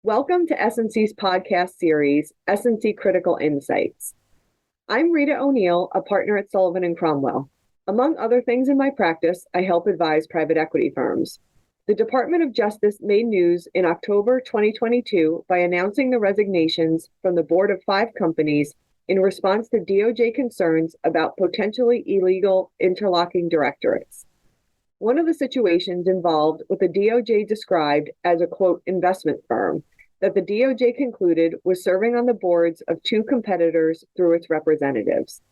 Welcome to S&C's podcast series, S&C Critical Insights. I'm Rita O'Neill, a partner at Sullivan & Cromwell. Among other things in my practice, I help advise private equity firms. The Department of Justice made news in October 2022 by announcing the resignations from the board of 5 companies in response to DOJ concerns about potentially illegal interlocking directorates. One of the situations involved what the DOJ described as a, quote, investment firm that the DOJ concluded was serving on the boards of 2 competitors through its representatives.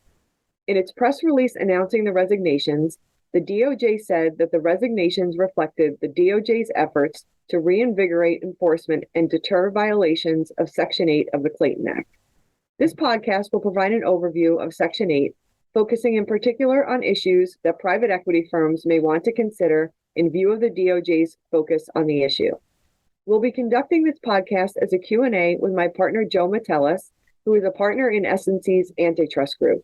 In its press release announcing the resignations, the DOJ said that the resignations reflected the DOJ's efforts to reinvigorate enforcement and deter violations of Section 8 of the Clayton Act. This podcast will provide an overview of Section 8, focusing in particular on issues that private equity firms may want to consider in view of the DOJ's focus on the issue. We'll be conducting this podcast as a Q&A with my partner, Joe Matelis, who is a partner in S&C's antitrust group.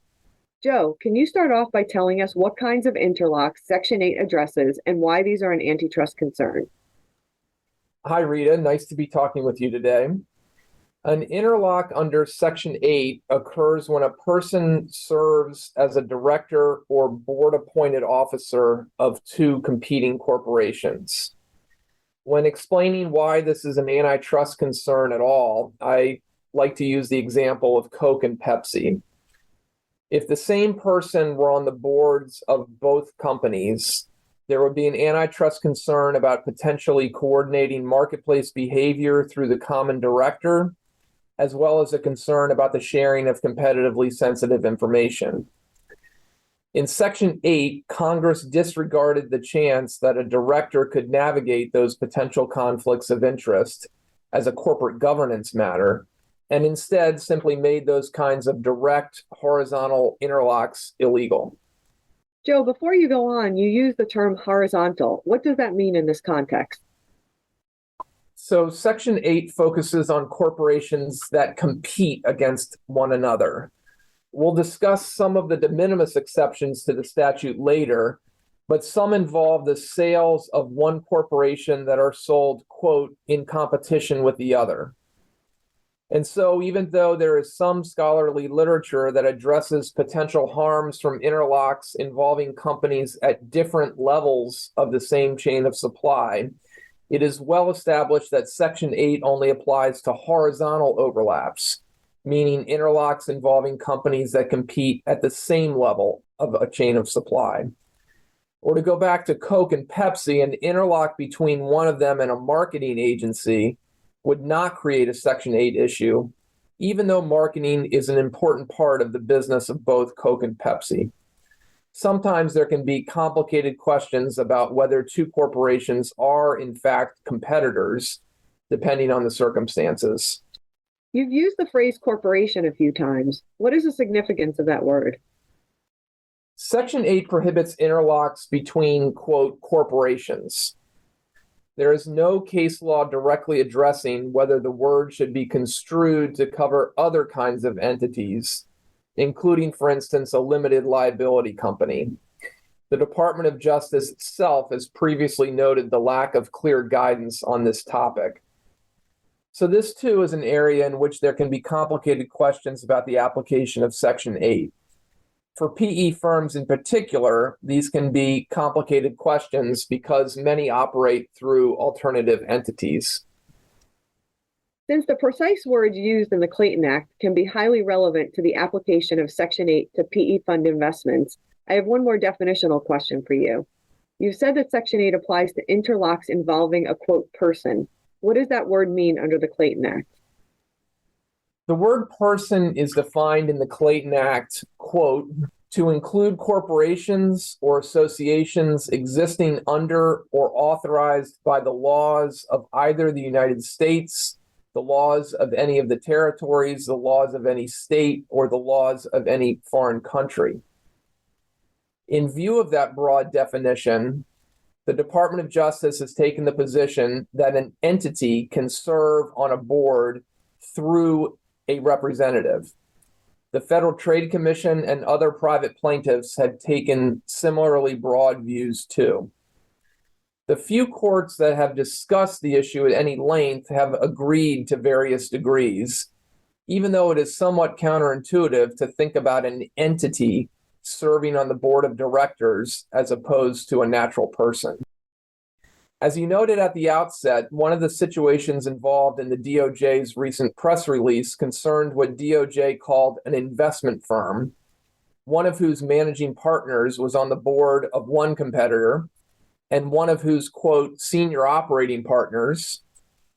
Joe, can you start off by telling us what kinds of interlocks Section 8 addresses and why these are an antitrust concern? Hi, Rita. Nice to be talking with you today. An interlock under Section 8 occurs when a person serves as a director or board-appointed officer of 2 competing corporations. When explaining why this is an antitrust concern at all, I like to use the example of Coke and Pepsi. If the same person were on the boards of both companies, there would be an antitrust concern about potentially coordinating marketplace behavior through the common director, as well as a concern about the sharing of competitively sensitive information. In Section 8, Congress disregarded the chance that a director could navigate those potential conflicts of interest as a corporate governance matter, and instead simply made those kinds of direct horizontal interlocks illegal. Joe, before you go on, you use the term horizontal. What does that mean in this context? So Section 8 focuses on corporations that compete against one another. We'll discuss some of the de minimis exceptions to the statute later, but some involve the sales of one corporation that are sold, quote, in competition with the other. And so even though there is some scholarly literature that addresses potential harms from interlocks involving companies at different levels of the same chain of supply, it is well established that Section 8 only applies to horizontal overlaps, meaning interlocks involving companies that compete at the same level of a chain of supply. Or to go back to Coke and Pepsi, an interlock between one of them and a marketing agency would not create a Section 8 issue, even though marketing is an important part of the business of both Coke and Pepsi. Sometimes there can be complicated questions about whether 2 corporations are in fact competitors, depending on the circumstances. You've used the phrase corporation a few times. What is the significance of that word? Section 8 prohibits interlocks between, quote, corporations. There is no case law directly addressing whether the word should be construed to cover other kinds of entities, including, for instance, a limited liability company. The Department of Justice itself has previously noted the lack of clear guidance on this topic. So this, too, is an area in which there can be complicated questions about the application of Section 8. For PE firms in particular, these can be complicated questions because many operate through alternative entities. Since the precise words used in the Clayton Act can be highly relevant to the application of Section 8 to PE fund investments, I have one more definitional question for you. You said that Section 8 applies to interlocks involving a, quote, person. What does that word mean under the Clayton Act? The word person is defined in the Clayton Act, quote, to include corporations or associations existing under or authorized by the laws of either the United States, the laws of any of the territories, the laws of any state, or the laws of any foreign country. In view of that broad definition, the Department of Justice has taken the position that an entity can serve on a board through a representative. The Federal Trade Commission and other private plaintiffs had taken similarly broad views too. The few courts that have discussed the issue at any length have agreed to various degrees, even though it is somewhat counterintuitive to think about an entity serving on the board of directors as opposed to a natural person. As you noted at the outset, one of the situations involved in the DOJ's recent press release concerned what DOJ called an investment firm, one of whose managing partners was on the board of one competitor, and one of whose, quote, senior operating partners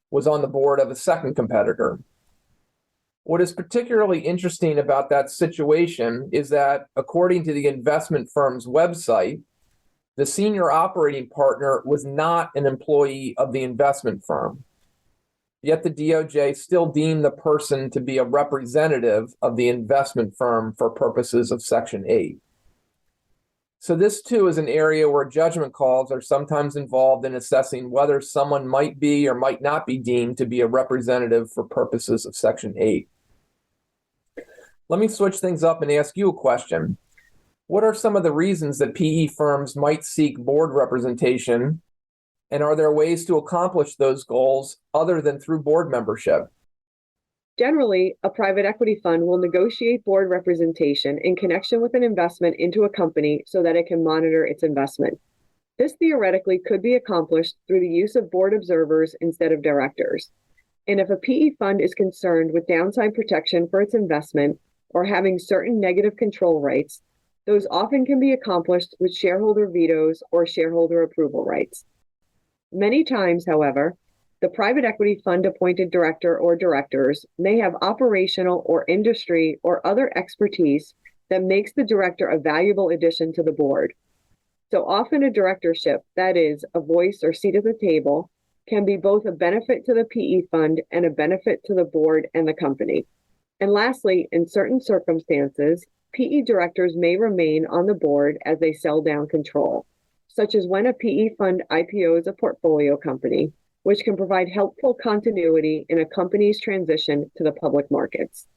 was on the board of a second competitor. What is particularly interesting about that situation is that, according to the investment firm's website, the senior operating partner was not an employee of the investment firm. Yet the DOJ still deemed the person to be a representative of the investment firm for purposes of Section 8. So this too is an area where judgment calls are sometimes involved in assessing whether someone might be or might not be deemed to be a representative for purposes of Section 8. Let me switch things up and ask you a question. What are some of the reasons that PE firms might seek board representation, and are there ways to accomplish those goals other than through board membership? Generally, a private equity fund will negotiate board representation in connection with an investment into a company so that it can monitor its investment. This theoretically could be accomplished through the use of board observers instead of directors. And if a PE fund is concerned with downside protection for its investment or having certain negative control rights, those often can be accomplished with shareholder vetoes or shareholder approval rights. Many times, however, the private equity fund appointed director or directors may have operational or industry or other expertise that makes the director a valuable addition to the board. So often a directorship, that is, a voice or seat at the table, can be both a benefit to the PE fund and a benefit to the board and the company. And lastly, in certain circumstances, PE directors may remain on the board as they sell down control, such as when a PE fund IPOs a portfolio company, which can provide helpful continuity in a company's transition to the public markets.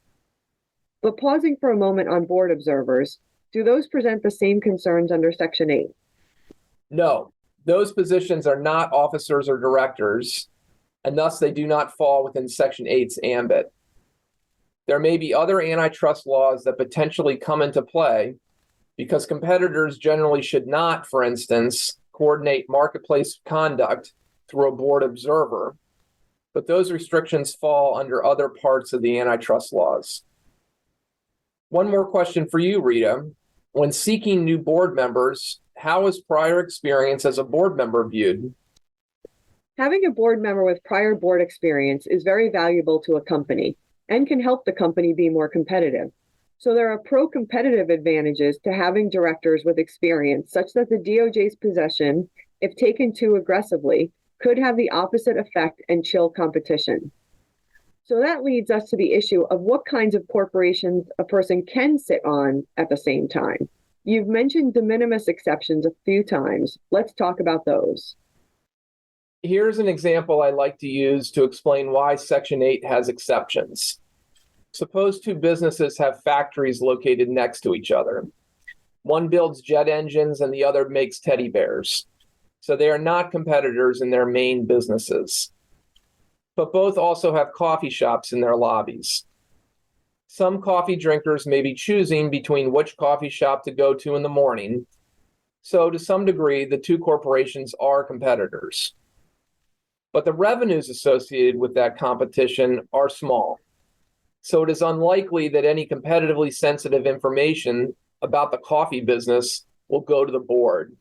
But pausing for a moment on board observers, do those present the same concerns under Section 8? No, those positions are not officers or directors, and thus they do not fall within Section 8's ambit. There may be other antitrust laws that potentially come into play because competitors generally should not, for instance, coordinate marketplace conduct through a board observer, but those restrictions fall under other parts of the antitrust laws. One more question for you, Rita. When seeking new board members, how is prior experience as a board member viewed? Having a board member with prior board experience is very valuable to a company and can help the company be more competitive. So there are pro-competitive advantages to having directors with experience, such that the DOJ's possession, if taken too aggressively, could have the opposite effect and chill competition. So that leads us to the issue of what kinds of corporations a person can sit on at the same time. You've mentioned de minimis exceptions a few times. Let's talk about those. Here's an example I like to use to explain why Section 8 has exceptions. Suppose two businesses have factories located next to each other. One builds jet engines and the other makes teddy bears. So they are not competitors in their main businesses. But both also have coffee shops in their lobbies. Some coffee drinkers may be choosing between which coffee shop to go to in the morning. So to some degree, the two corporations are competitors. But the revenues associated with that competition are small. So it is unlikely that any competitively sensitive information about the coffee business will go to the board.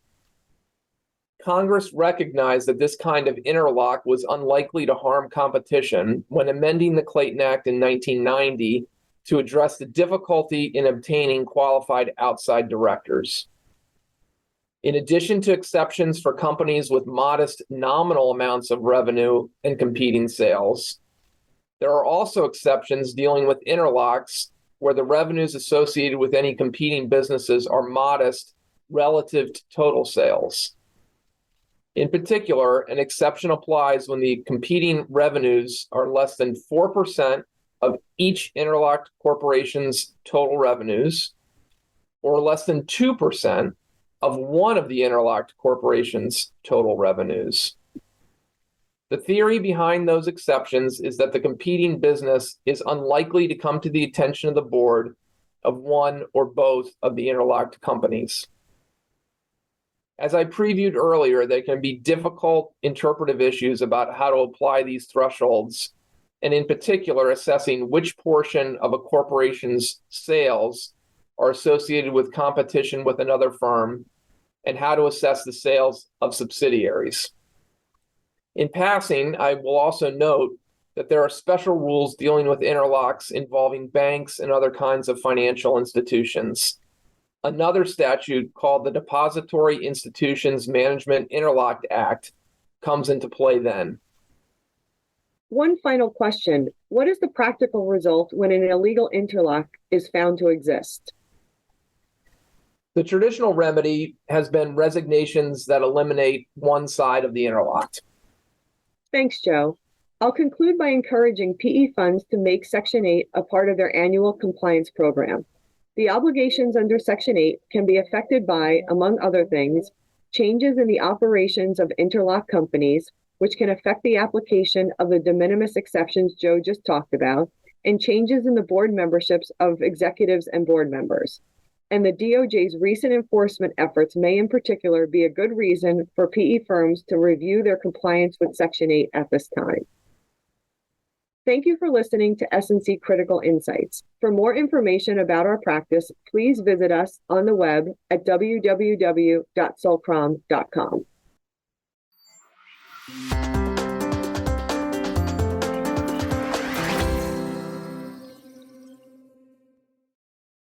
Congress recognized that this kind of interlock was unlikely to harm competition when amending the Clayton Act in 1990 to address the difficulty in obtaining qualified outside directors. In addition to exceptions for companies with modest nominal amounts of revenue and competing sales, there are also exceptions dealing with interlocks where the revenues associated with any competing businesses are modest relative to total sales. In particular, an exception applies when the competing revenues are less than 4% of each interlocked corporation's total revenues, or less than 2% of one of the interlocked corporation's total revenues. The theory behind those exceptions is that the competing business is unlikely to come to the attention of the board of one or both of the interlocked companies. As I previewed earlier, there can be difficult interpretive issues about how to apply these thresholds, and in particular, assessing which portion of a corporation's sales are associated with competition with another firm, and how to assess the sales of subsidiaries. In passing, I will also note that there are special rules dealing with interlocks involving banks and other kinds of financial institutions. Another statute called the Depository Institutions Management Interlocked Act comes into play then. One final question. What is the practical result when an illegal interlock is found to exist? The traditional remedy has been resignations that eliminate one side of the interlocked. Thanks, Joe. I'll conclude by encouraging PE funds to make Section 8 a part of their annual compliance program. The obligations under Section 8 can be affected by, among other things, changes in the operations of interlocked companies, which can affect the application of the de minimis exceptions Joe just talked about, and changes in the board memberships of executives and board members. And the DOJ's recent enforcement efforts may in particular be a good reason for PE firms to review their compliance with Section 8 at this time. Thank you for listening to S&C Critical Insights. For more information about our practice, please visit us on the web at www.solcrom.com.